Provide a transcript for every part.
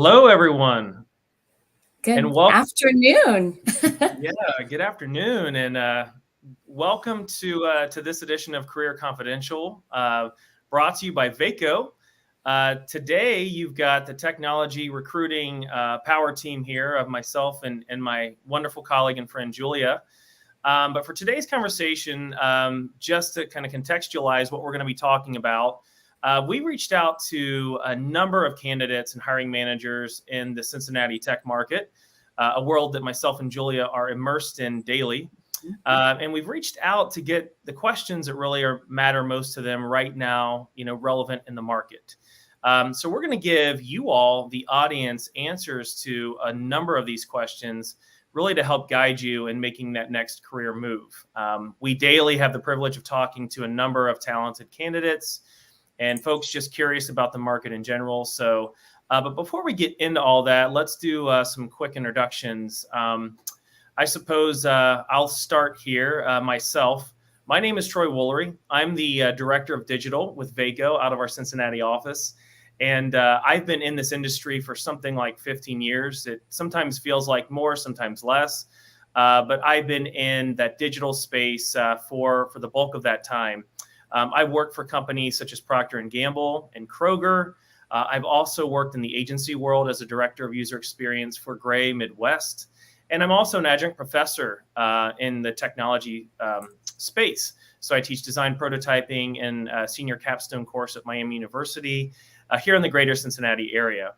Hello, everyone, and Good welcome. afternoon. Yeah, good afternoon, and welcome to this edition of Career Confidential, brought to you by Vaco. Today, you've got the technology recruiting power team here of myself and my wonderful colleague and friend Julia. But for today's conversation, just to kind of contextualize what we're going to be talking about, we reached out to a number of candidates and hiring managers in the Cincinnati tech market, a world that myself and Julia are immersed in daily. And we've reached out to get the questions that really matter most to them right now, relevant in the market. So we're going to give you all, the audience, answers to a number of these questions, really to help guide you in making that next career move. We daily have the privilege of talking to a number of talented candidates and folks just curious about the market in general. So, but before we get into all that, let's do some quick introductions. I suppose I'll start here myself. My name is Troy Woolery. I'm the Director of Digital with Vaco out of our Cincinnati office. And I've been in this industry for something like 15 years. It sometimes feels like more, sometimes less. But I've been in that digital space for the bulk of that time. I've worked for companies such as Procter & Gamble and Kroger. I've also worked in the agency world as a director of user experience for Gray Midwest. And I'm also an adjunct professor in the technology space. So I teach design prototyping in a senior capstone course at Miami University here in the greater Cincinnati area.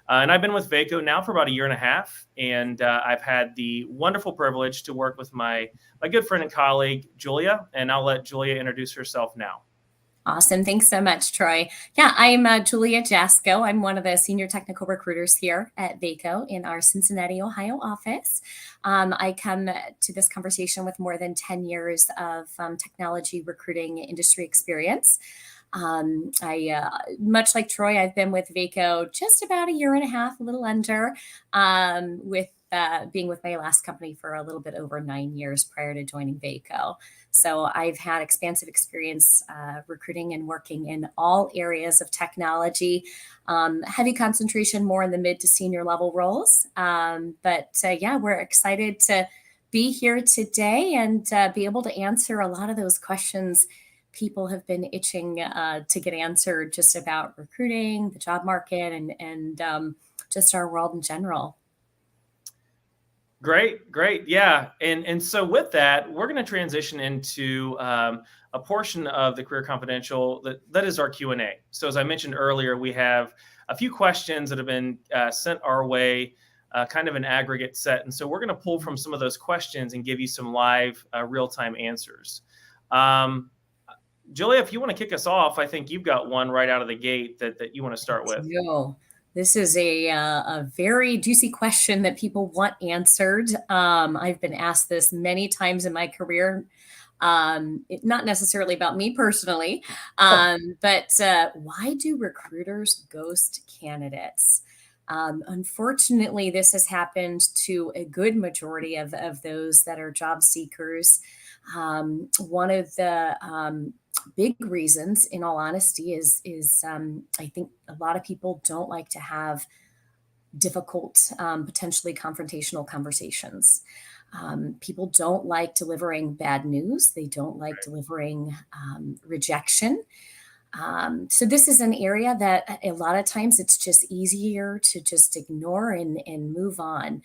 And I've been with Vaco now for about a year and a half. And I've had the wonderful privilege to work with my good friend and colleague, Julia. And I'll let Julia introduce herself now. Awesome. Thanks so much, Troy. Yeah, I'm Julia Jasko. I'm one of the senior technical recruiters here at Vaco in our Cincinnati, Ohio office. I come to this conversation with more than 10 years of technology recruiting industry experience. Much like Troy, I've been with Vaco just about a year and a half, a little under, with being with my last company for a little bit over 9 years prior to joining Vaco. So I've had expansive experience recruiting and working in all areas of technology, heavy concentration more in the mid to senior level roles. But we're excited to be here today and be able to answer a lot of those questions people have been itching to get answered just about recruiting, the job market, and just our world in general. Great. Yeah. And so with that, we're going to transition into a portion of the Career Confidential that is our Q&A. So as I mentioned earlier, we have a few questions that have been sent our way, kind of an aggregate set. And so we're going to pull from some of those questions and give you some live real-time answers. Julia, if you want to kick us off, I think you've got one right out of the gate that you want to start with. This is a very juicy question that people want answered. I've been asked this many times in my career, not necessarily about me personally, but why do recruiters ghost candidates? Unfortunately, this has happened to a good majority of those that are job seekers. One of the big reasons, in all honesty, is I think a lot of people don't like to have difficult, potentially confrontational conversations. People don't like delivering bad news. They don't like delivering rejection. So this is an area that a lot of times it's just easier to just ignore and move on.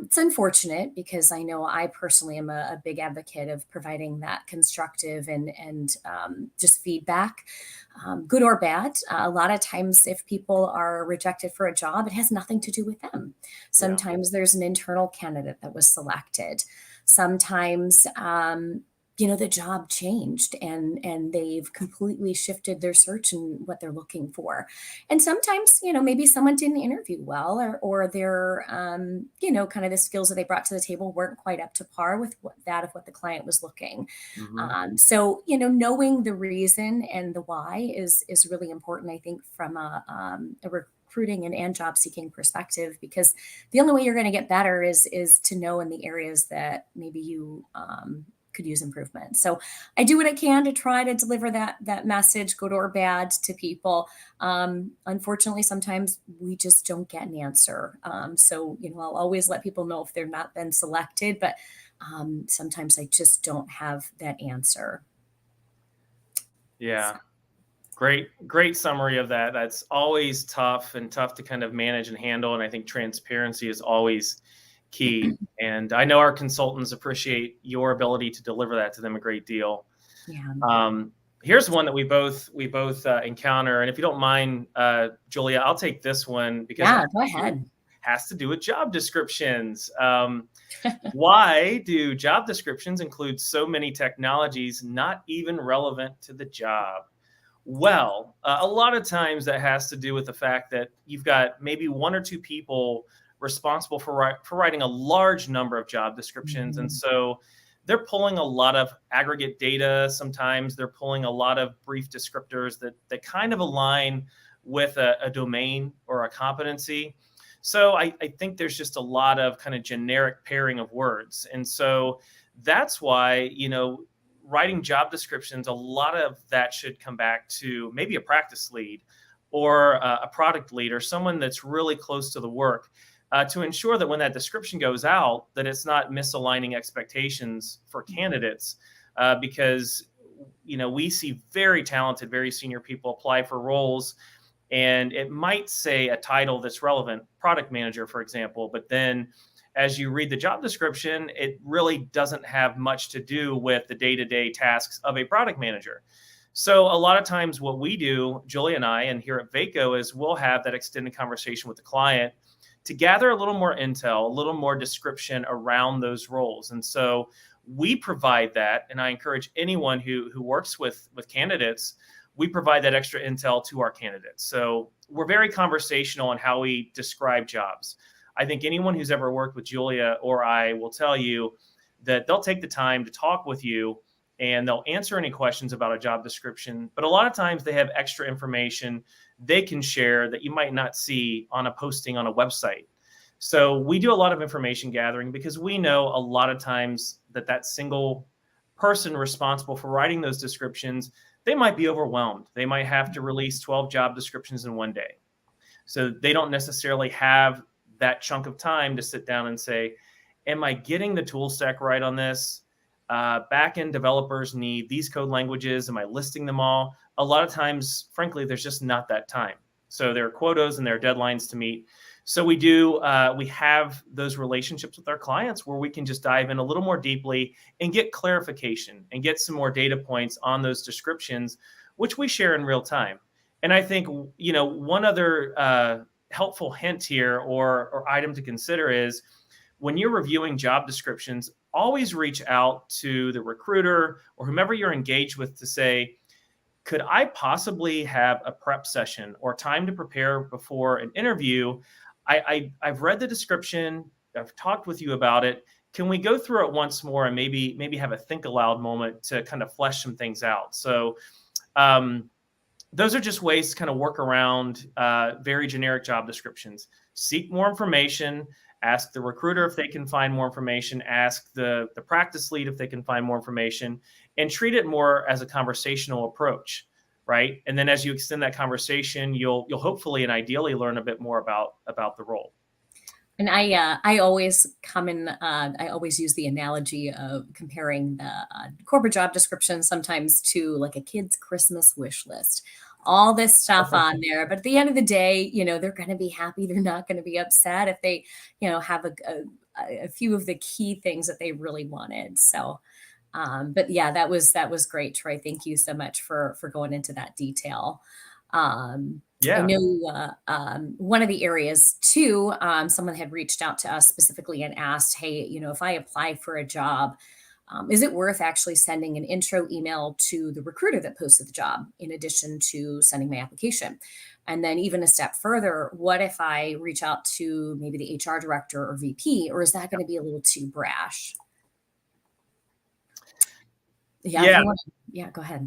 It's unfortunate because I know I personally am a big advocate of providing that constructive and just feedback, good or bad. A lot of times if people are rejected for a job, it has nothing to do with them. Sometimes there's an internal candidate that was selected. Sometimes the job changed and they've completely shifted their search and what they're looking for. And sometimes, maybe someone didn't interview well or their, kind of the skills that they brought to the table weren't quite up to par with what the client was looking. Mm-hmm. So, knowing the reason and the why is really important, I think, from a recruiting and job seeking perspective, because the only way you're going to get better is to know in the areas that maybe you could use improvement. So I do what I can to try to deliver that message, good or bad, to people. Unfortunately, sometimes we just don't get an answer. So, I'll always let people know if they're not been selected, but sometimes I just don't have that answer. Yeah. Great summary of that. That's always tough to kind of manage and handle. And I think transparency is always key. And I know our consultants appreciate your ability to deliver that to them a great deal. Yeah. Here's one that we both encounter. And if you don't mind, Julia, I'll take this one because Yeah, go ahead. has to do with job descriptions. Why do job descriptions include so many technologies not even relevant to the job? Well, a lot of times that has to do with the fact that you've got maybe one or two people responsible for writing a large number of job descriptions. And so they're pulling a lot of aggregate data. Sometimes they're pulling a lot of brief descriptors that kind of align with a domain or a competency. So I think there's just a lot of kind of generic pairing of words. And so that's why, writing job descriptions, a lot of that should come back to maybe a practice lead or a product lead or someone that's really close to the work to ensure that when that description goes out, that it's not misaligning expectations for candidates because, we see very talented, very senior people apply for roles and it might say a title that's relevant, product manager, for example, but then as you read the job description, it really doesn't have much to do with the day-to-day tasks of a product manager. So a lot of times what we do, Julie and I, and here at Vaco, is we'll have that extended conversation with the client to gather a little more intel, a little more description around those roles. And so we provide that, and I encourage anyone who works with candidates, we provide that extra intel to our candidates. So we're very conversational in how we describe jobs. I think anyone who's ever worked with Julia or I will tell you that they'll take the time to talk with you and they'll answer any questions about a job description. But a lot of times they have extra information they can share that you might not see on a posting on a website. So we do a lot of information gathering because we know a lot of times that single person responsible for writing those descriptions, they might be overwhelmed. They might have to release 12 job descriptions in one day. So they don't necessarily have that chunk of time to sit down and say, am I getting the tool stack right on this? Back-end developers need these code languages. Am I listing them all? A lot of times, frankly, there's just not that time. So there are quotas and there are deadlines to meet. So we have those relationships with our clients where we can just dive in a little more deeply and get clarification and get some more data points on those descriptions, which we share in real time. And I think, one other helpful hint here or item to consider is when you're reviewing job descriptions, always reach out to the recruiter or whomever you're engaged with to say, could I possibly have a prep session or time to prepare before an interview? I've read the description. I've talked with you about it. Can we go through it once more and maybe have a think aloud moment to kind of flesh some things out? So those are just ways to kind of work around very generic job descriptions. Seek more information. Ask the recruiter if they can find more information. Ask the practice lead if they can find more information, and treat it more as a conversational approach, right? And then as you extend that conversation, you'll hopefully and ideally learn a bit more about the role. And I always I always use the analogy of comparing the corporate job description sometimes to like a kid's Christmas wish list. All this stuff on there, but at the end of the day, they're going to be happy. They're not going to be upset if they, have a few of the key things that they really wanted. So, but yeah, that was great, Troy. Thank you so much for going into that detail. Yeah. I know one of the areas too, someone had reached out to us specifically and asked, hey, if I apply for a job, is it worth actually sending an intro email to the recruiter that posted the job in addition to sending my application? And then even a step further, what if I reach out to maybe the HR director or VP, or is that going to be a little too brash? Yeah. Go ahead.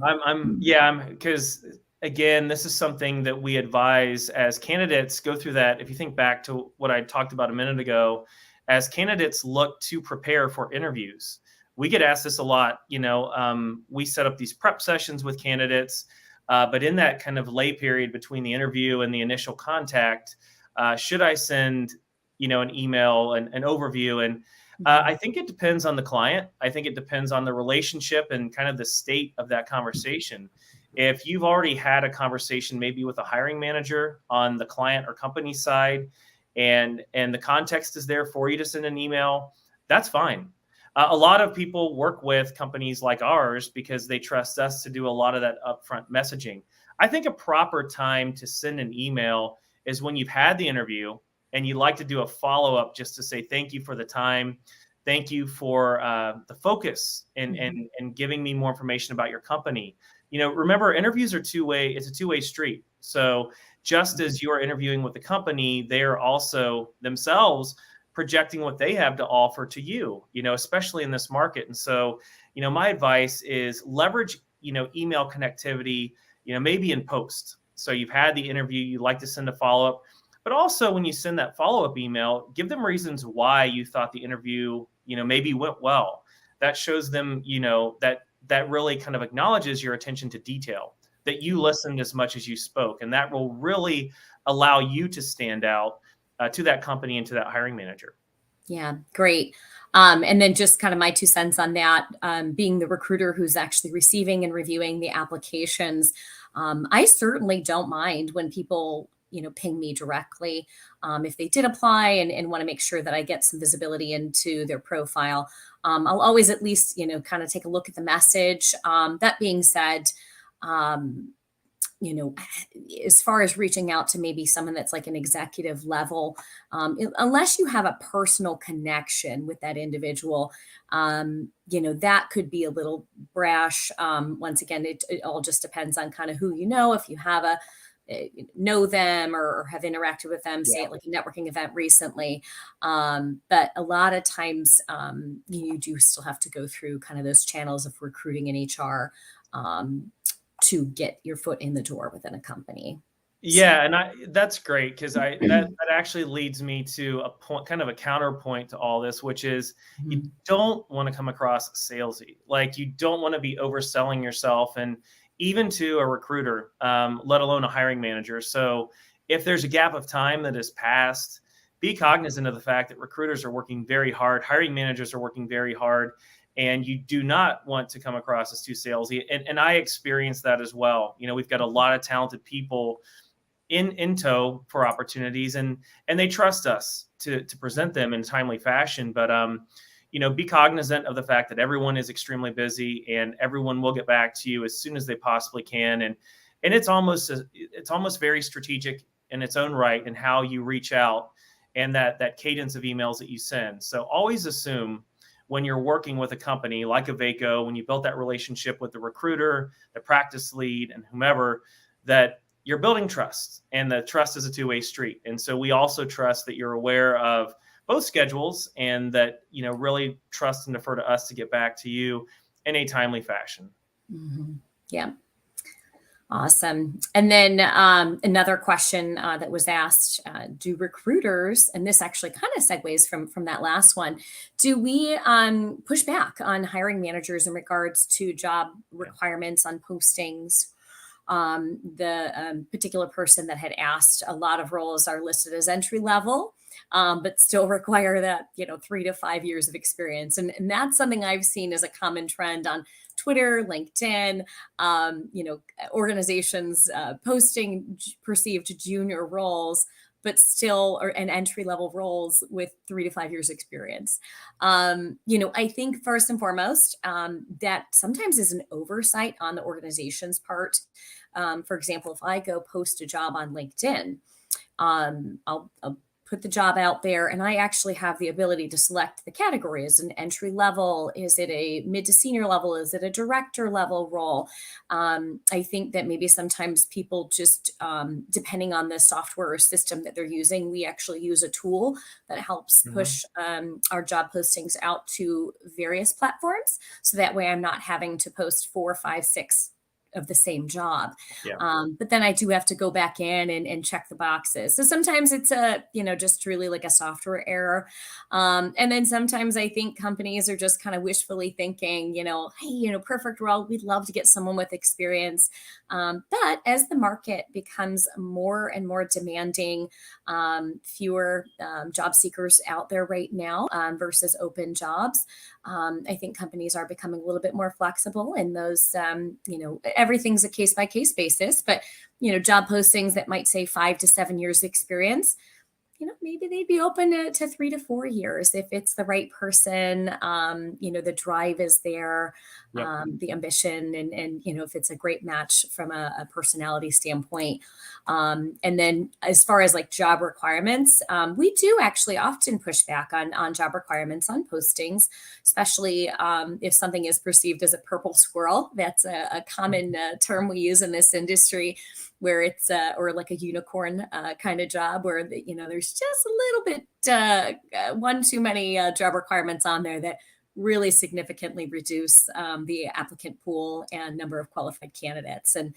Because again, this is something that we advise as candidates go through that. If you think back to what I talked about a minute ago, as candidates look to prepare for interviews, we get asked this a lot. We set up these prep sessions with candidates, but in that kind of lay period between the interview and the initial contact, should I send, an email, an overview? And I think it depends on the client. I think it depends on the relationship and kind of the state of that conversation. If you've already had a conversation, maybe with a hiring manager on the client or company side, and the context is there for you to send an email, that's fine. A lot of people work with companies like ours because they trust us to do a lot of that upfront messaging. I think a proper time to send an email is when you've had the interview and you'd like to do a follow-up just to say thank you for the time. Thank you for the focus and giving me more information about your company. Remember, interviews are two-way. It's a two-way street. So just as you're interviewing with the company, they are also themselves projecting what they have to offer to you, especially in this market. And so, my advice is leverage, email connectivity, maybe in post. So you've had the interview, you'd like to send a follow-up, but also when you send that follow-up email, give them reasons why you thought the interview, maybe went well. That shows them, that really kind of acknowledges your attention to detail, that you listened as much as you spoke. And that will really allow you to stand out to that company and to that hiring manager. Yeah, great. And then just kind of my 2 cents on that, being the recruiter who's actually receiving and reviewing the applications. I certainly don't mind when people, ping me directly if they did apply and want to make sure that I get some visibility into their profile. I'll always at least, kind of take a look at the message. That being said, as far as reaching out to maybe someone that's like an executive level, unless you have a personal connection with that individual, that could be a little brash. Once again, it all just depends on kind of who if you have know them or have interacted with them, say at like a networking event recently. But a lot of times you do still have to go through kind of those channels of recruiting and HR to get your foot in the door within a company. Yeah, and that's great because that actually leads me to a point, kind of a counterpoint to all this, which is you don't want to come across salesy. Like you don't want to be overselling yourself, and even to a recruiter, let alone a hiring manager. So if there's a gap of time that has passed, be cognizant of the fact that recruiters are working very hard, hiring managers are working very hard, and you do not want to come across as too salesy. And I experienced that as well. We've got a lot of talented people in tow for opportunities, and they trust us to present them in a timely fashion. But be cognizant of the fact that everyone is extremely busy and everyone will get back to you as soon as they possibly can. And it's almost very strategic in its own right in how you reach out and that cadence of emails that you send. So always assume when you're working with a company like a Vaco, when you built that relationship with the recruiter, the practice lead, and whomever, that you're building trust, and the trust is a two-way street. And so we also trust that you're aware of both schedules and that, really trust and defer to us to get back to you in a timely fashion. Mm-hmm. Yeah. Awesome. And then another question that was asked, do recruiters, and this actually kind of segues from that last one, do we push back on hiring managers in regards to job requirements on postings? The particular person that had asked, a lot of roles are listed as entry level, but still require that, 3 to 5 years of experience. And that's something I've seen as a common trend on Twitter, LinkedIn, organizations posting perceived junior roles, but still an entry level roles with 3 to 5 years experience. I think first and foremost, that sometimes is an oversight on the organization's part. For example, if I go post a job on LinkedIn, I'll put the job out there, and I actually have the ability to select the category. Is it an entry level? Is it a mid to senior level? Is it a director level role? I think that maybe sometimes people just, depending on the software or system that they're using, we actually use a tool that helps push our job postings out to various platforms. So that way I'm not having to post 4, 5, 6 of the same job. Yeah. But then I do have to go back in and check the boxes. So sometimes it's just really like a software error. And then sometimes I think companies are just kind of wishfully thinking, hey, perfect role. We'd love to get someone with experience. But as the market becomes more and more demanding, fewer job seekers out there right now versus open jobs. I think companies are becoming a little bit more flexible in those, everything's a case by case basis, but, job postings that might say 5 to 7 years experience, maybe they'd be open to 3 to 4 years if it's the right person. The drive is there, Yep. the ambition, and if it's a great match from a personality standpoint. And then as far as like job requirements, we do actually often push back on job requirements on postings, especially if something is perceived as a purple squirrel. That's a common term we use in this industry, where it's or like a unicorn kind of job where there's just a little bit one too many job requirements on there that really significantly reduce the applicant pool and number of qualified candidates. And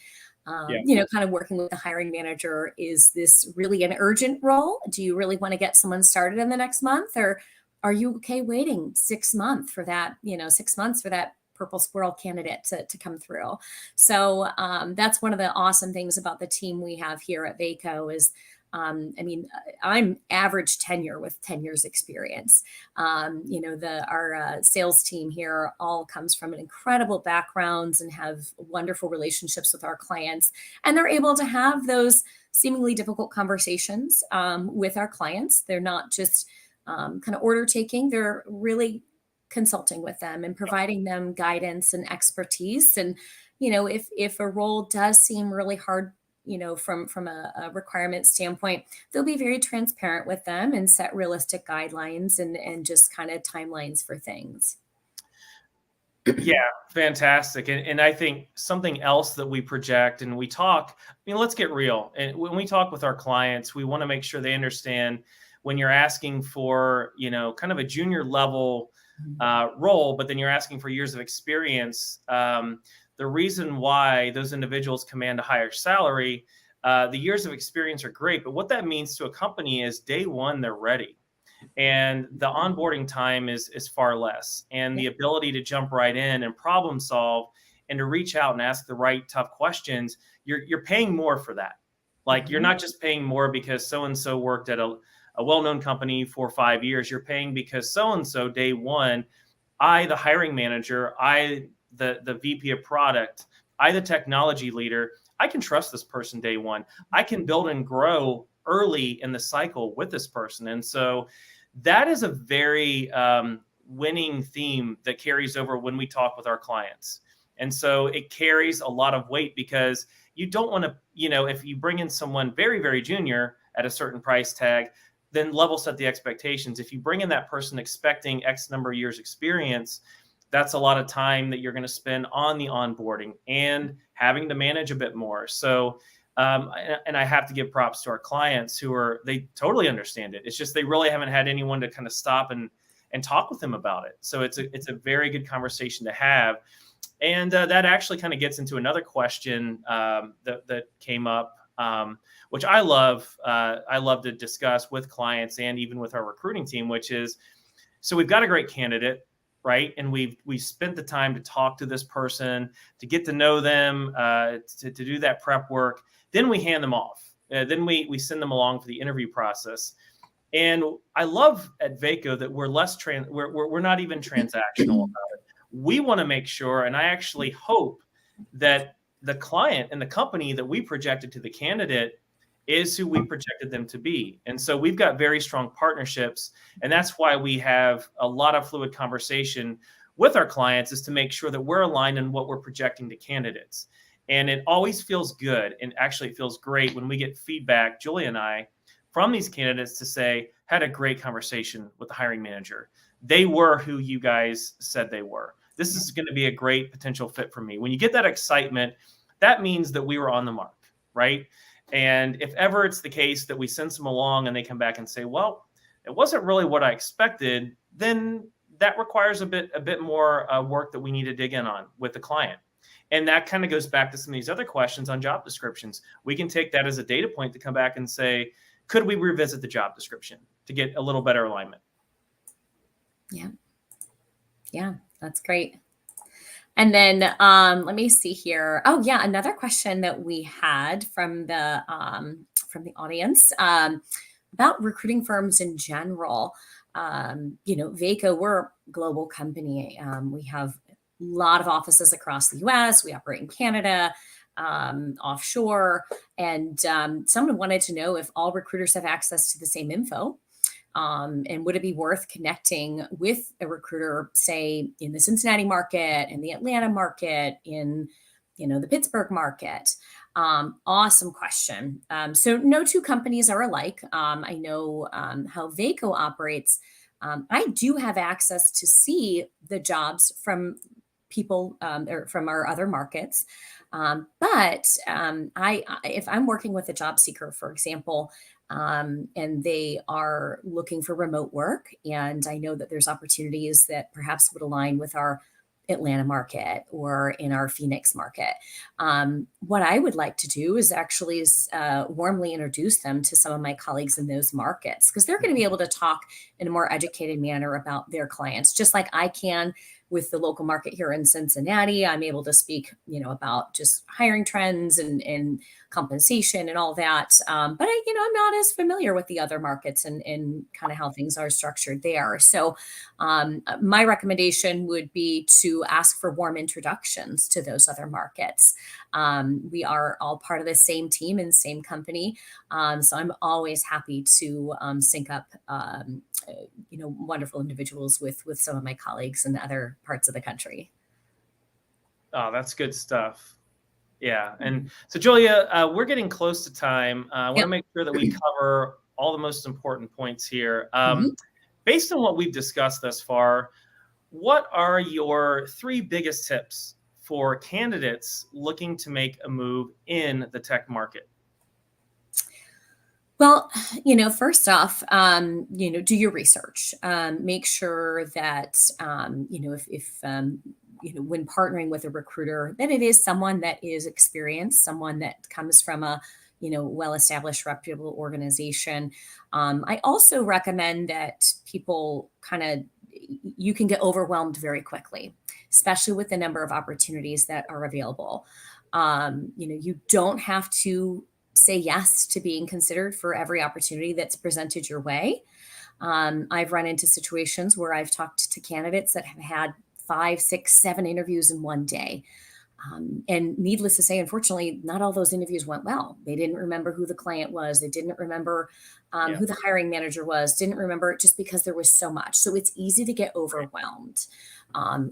kind of working with the hiring manager, is this really an urgent role? Do you really want to get someone started in the next month, or are you okay waiting 6 months for that 6 months for that purple squirrel candidate to come through? So that's one of the awesome things about the team we have here at Vaco is, I'm average tenure with 10 years experience. Our sales team here all comes from incredible backgrounds and have wonderful relationships with our clients. And they're able to have those seemingly difficult conversations with our clients. They're not just kind of order taking, they're really consulting with them and providing them guidance and expertise. And, if a role does seem really hard, from a requirement standpoint, they'll be very transparent with them and set realistic guidelines and just kind of timelines for things. Yeah, fantastic. And I think something else that we project and we talk, let's get real. And when we talk with our clients, we want to make sure they understand when you're asking for, kind of a junior level role, but then you're asking for years of experience. The reason why those individuals command a higher salary, the years of experience are great, but what that means to a company is day one, they're ready. And the onboarding time is far less. And the ability to jump right in and problem solve and to reach out and ask the right tough questions, you're paying more for that. Like you're not just paying more because so-and-so worked at a well-known company for 5 years. You're paying because so-and-so day one, I, the hiring manager, I, the VP of product, I, the technology leader, I can trust this person day one. I can build and grow early in the cycle with this person. And so that is a very winning theme that carries over when we talk with our clients. And so it carries a lot of weight because you don't want to, if you bring in someone very, very junior at a certain price tag, then level set the expectations. If you bring in that person expecting X number of years experience, that's a lot of time that you're going to spend on the onboarding and having to manage a bit more. So, and I have to give props to our clients they totally understand it. It's just, they really haven't had anyone to kind of stop and talk with them about it. So it's a very good conversation to have. And that actually kind of gets into another question that came up, which I love to discuss with clients and even with our recruiting team, which is, so we've got a great candidate, right? And we've spent the time to talk to this person, to get to know them, to do that prep work. Then we hand them off. Then we send them along for the interview process. And I love at Vaco that we're we're not even transactional about it. We want to make sure, and I actually hope that the client and the company that we projected to the candidate is who we projected them to be. And so we've got very strong partnerships. And that's why we have a lot of fluid conversation with our clients, is to make sure that we're aligned in what we're projecting to candidates. And it always feels good. And actually it feels great when we get feedback, Julie and I, from these candidates to say, had a great conversation with the hiring manager. They were who you guys said they were. This is going to be a great potential fit for me. When you get that excitement, that means that we were on the mark, right? And if ever it's the case that we send them along and they come back and say, well, it wasn't really what I expected, then that requires a bit more work that we need to dig in on with the client. And that kind of goes back to some of these other questions on job descriptions. We can take that as a data point to come back and say, could we revisit the job description to get a little better alignment? Yeah. Yeah, that's great. And then let me see here. Oh yeah, another question that we had from the audience about recruiting firms in general. Vaco, we're a global company. We have a lot of offices across the U.S. We operate in Canada, offshore, and someone wanted to know if all recruiters have access to the same info. And would it be worth connecting with a recruiter, say in the Cincinnati market, in the Atlanta market, in the Pittsburgh market? Awesome question. So no two companies are alike. I know how Vaco operates. I do have access to see the jobs from people or from our other markets. But if I'm working with a job seeker, for example, and they are looking for remote work, and I know that there's opportunities that perhaps would align with our Atlanta market or in our Phoenix market. What I would like to do is actually warmly introduce them to some of my colleagues in those markets, because they're going to be able to talk in a more educated manner about their clients, just like I can with the local market here in Cincinnati. I'm able to speak, about just hiring trends and compensation and all that. But I'm not as familiar with the other markets and kind of how things are structured there. So my recommendation would be to ask for warm introductions to those other markets. We are all part of the same team and same company. So I'm always happy to sync up, wonderful individuals with some of my colleagues in other parts of the country. Oh, that's good stuff. Yeah. And so, Julia, we're getting close to time. I want to make sure that we cover all the most important points here. Based on what we've discussed thus far, what are your 3 biggest tips for candidates looking to make a move in the tech market? Well, first off, do your research. Make sure that, if when partnering with a recruiter, that it is someone that is experienced, someone that comes from a, well-established, reputable organization. I also recommend that people you can get overwhelmed very quickly, especially with the number of opportunities that are available. You don't have to say yes to being considered for every opportunity that's presented your way. I've run into situations where I've talked to candidates that have had 5, 6, 7 interviews in one day. And needless to say, unfortunately, not all those interviews went well. They didn't remember who the client was. They didn't remember who the hiring manager was, didn't remember, just because there was so much. So it's easy to get overwhelmed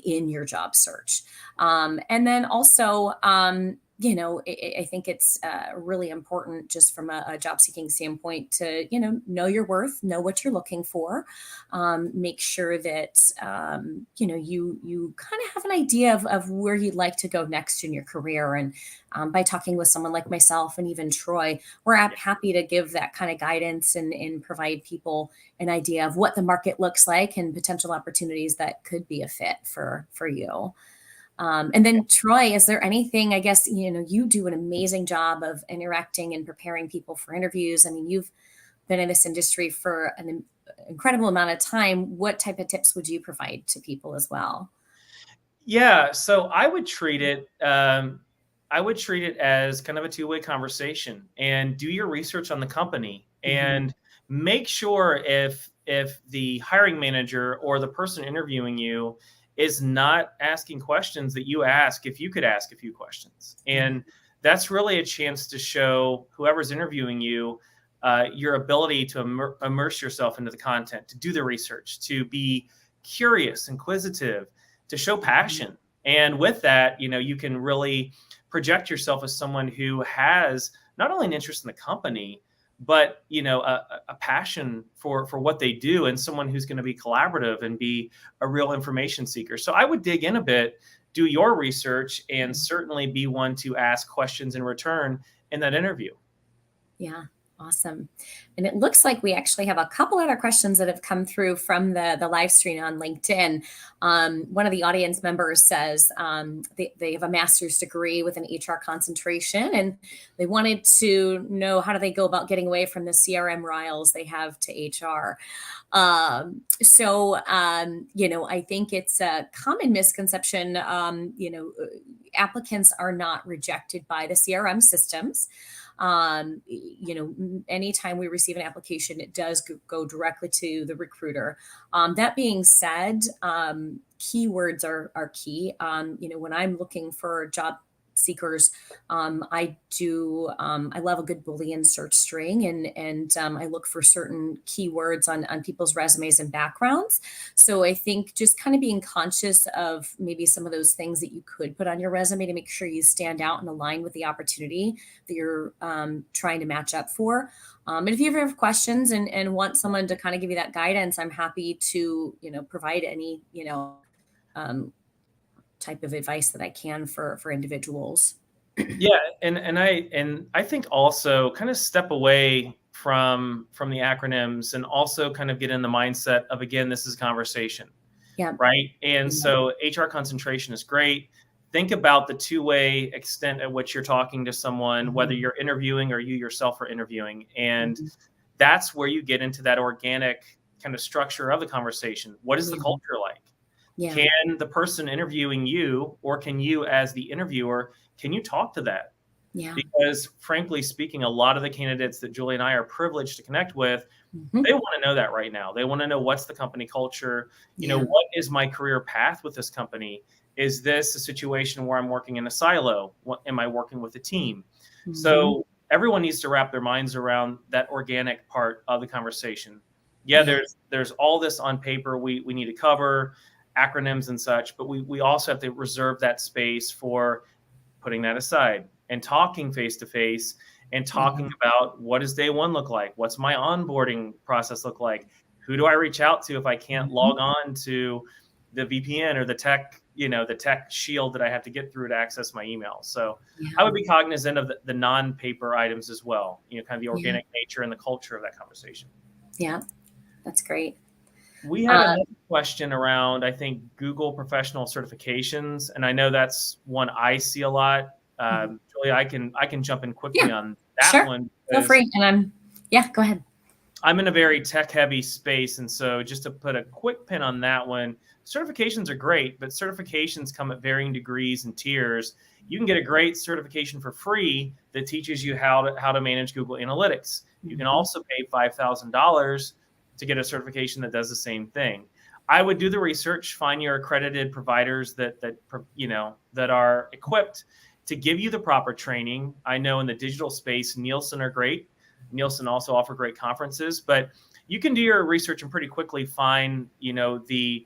in your job search. And then also, I think it's really important, just from a job seeking standpoint, to, know your worth, know what you're looking for. Make sure that, you kind of have an idea of where you'd like to go next in your career. And by talking with someone like myself and even Troy, we're happy to give that kind of guidance and provide people an idea of what the market looks like and potential opportunities that could be a fit for you. And then Troy, is there anything, I guess, you do an amazing job of interacting and preparing people for interviews. I mean, you've been in this industry for an incredible amount of time. What type of tips would you provide to people as well? Yeah. So I would treat it as kind of a 2-way conversation, and do your research on the company and make sure if the hiring manager or the person interviewing you is not asking questions that you ask, if you could ask a few questions. And that's really a chance to show whoever's interviewing you your ability to immerse yourself into the content, to do the research, to be curious, inquisitive, to show passion. And with that, you can really project yourself as someone who has not only an interest in the company, but a passion for what they do, and someone who's going to be collaborative and be a real information seeker. So I would dig in a bit, do your research, and certainly be one to ask questions in return in that interview. Yeah, Awesome. And it looks like we actually have a couple other questions that have come through from the live stream on LinkedIn. One of the audience members says they have a master's degree with an HR concentration, and they wanted to know, how do they go about getting away from the CRM riles they have to HR? I think it's a common misconception. Applicants are not rejected by the CRM systems. Anytime we receive an application, it does go directly to the recruiter. That being said, keywords are key. When I'm looking for job seekers, I love a good Boolean search string, and I look for certain keywords on people's resumes and backgrounds. So I think just kind of being conscious of maybe some of those things that you could put on your resume to make sure you stand out and align with the opportunity that you're trying to match up for. And if you ever have questions and want someone to kind of give you that guidance, I'm happy to, provide any, type of advice that I can for individuals. Yeah, and I think also kind of step away from the acronyms and also kind of get in the mindset of, again, this is conversation. Yeah. Right. And so HR concentration is great. Think about the two-way extent at which you're talking to someone, whether you're interviewing or you yourself are interviewing. And that's where you get into that organic kind of structure of the conversation. What is the culture like? Yeah. Can the person interviewing you, or can you as the interviewer, can you talk to that? Yeah. Because frankly speaking, a lot of the candidates that Julie and I are privileged to connect with, they want to know that right now. They want to know, what's the company culture? What is my career path with this company? Is this a situation where I'm working in a silo? Am I working with a team? So everyone needs to wrap their minds around that organic part of the conversation. There's all this on paper we need to cover, acronyms and such, but we also have to reserve that space for putting that aside and talking face to face and talking about, what does day one look like? What's my onboarding process look like? Who do I reach out to if I can't log on to the VPN or the tech shield that I have to get through to access my email? So I would be cognizant of the non-paper items as well, kind of the organic nature and the culture of that conversation. Yeah, that's great. We had another question around, I think, Google professional certifications, and I know that's one I see a lot. Julie, I can jump in quickly on that one. Feel free. And go ahead. I'm in a very tech-heavy space, and so just to put a quick pin on that one, certifications are great, but certifications come at varying degrees and tiers. You can get a great certification for free that teaches you how to manage Google Analytics. You can also pay $5,000 to get a certification that does the same thing. I would do the research, find your accredited providers that are equipped to give you the proper training. I know in the digital space, Nielsen are great. Nielsen also offer great conferences, but you can do your research and pretty quickly find, the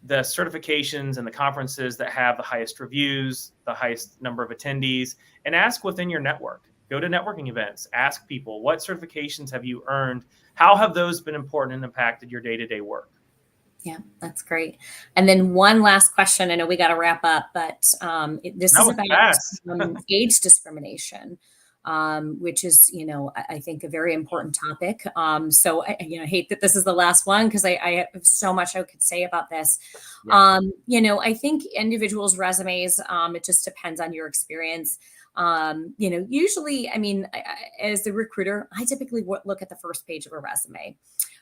certifications and the conferences that have the highest reviews, the highest number of attendees, and ask within your network. Go to networking events, ask people, what certifications have you earned? How have those been important and impacted your day-to-day work? Yeah, that's great. And then one last question. I know we got to wrap up, but this is about age discrimination, which is, I think a very important topic. So I hate that this is the last one, because I have so much I could say about this. Yeah. I think individuals' resumes, it just depends on your experience. Usually, as the recruiter, I typically look at the first page of a resume.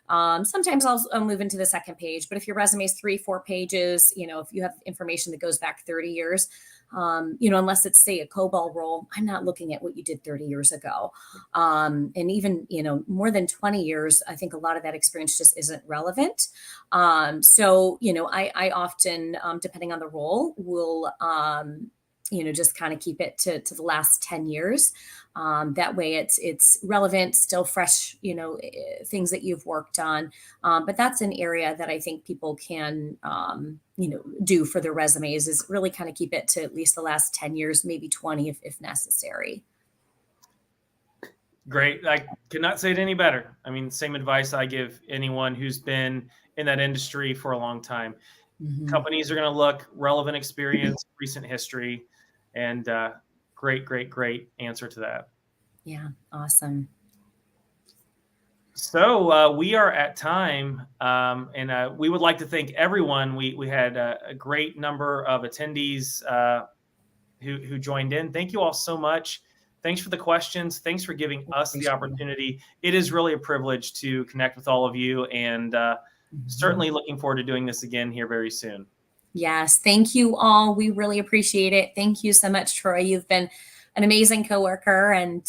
Sometimes I'll move into the second page, but if your resume is 3-4 pages, if you have information that goes back 30 years, unless it's, say, a COBOL role, I'm not looking at what you did 30 years ago. And even, more than 20 years, I think a lot of that experience just isn't relevant. I often, depending on the role, will, just kind of keep it to the last 10 years. That way it's relevant, still fresh, things that you've worked on. But that's an area that I think people can, do for their resumes, is really kind of keep it to at least the last 10 years, maybe 20 if necessary. Great. I cannot say it any better. Same advice I give anyone who's been in that industry for a long time. Companies are going to look relevant experience, recent history, and great answer to that. Yeah. Awesome. So we are at time, and we would like to thank everyone. We had a great number of attendees who joined in. Thank you all so much. Thanks for the questions. Thanks for giving us the opportunity. It is really a privilege to connect with all of you, and certainly looking forward to doing this again here very soon. Yes, thank you all. We really appreciate it. Thank you so much, Troy. You've been an amazing coworker and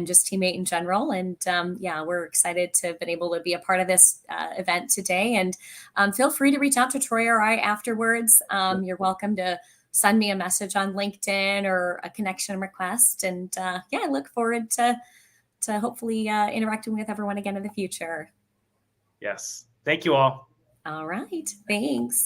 just teammate in general. And yeah, we're excited to have been able to be a part of this event today. And feel free to reach out to Troy or I afterwards. You're welcome to send me a message on LinkedIn or a connection request. And yeah, I look forward to hopefully interacting with everyone again in the future. Yes. Thank you all. All right. Thanks.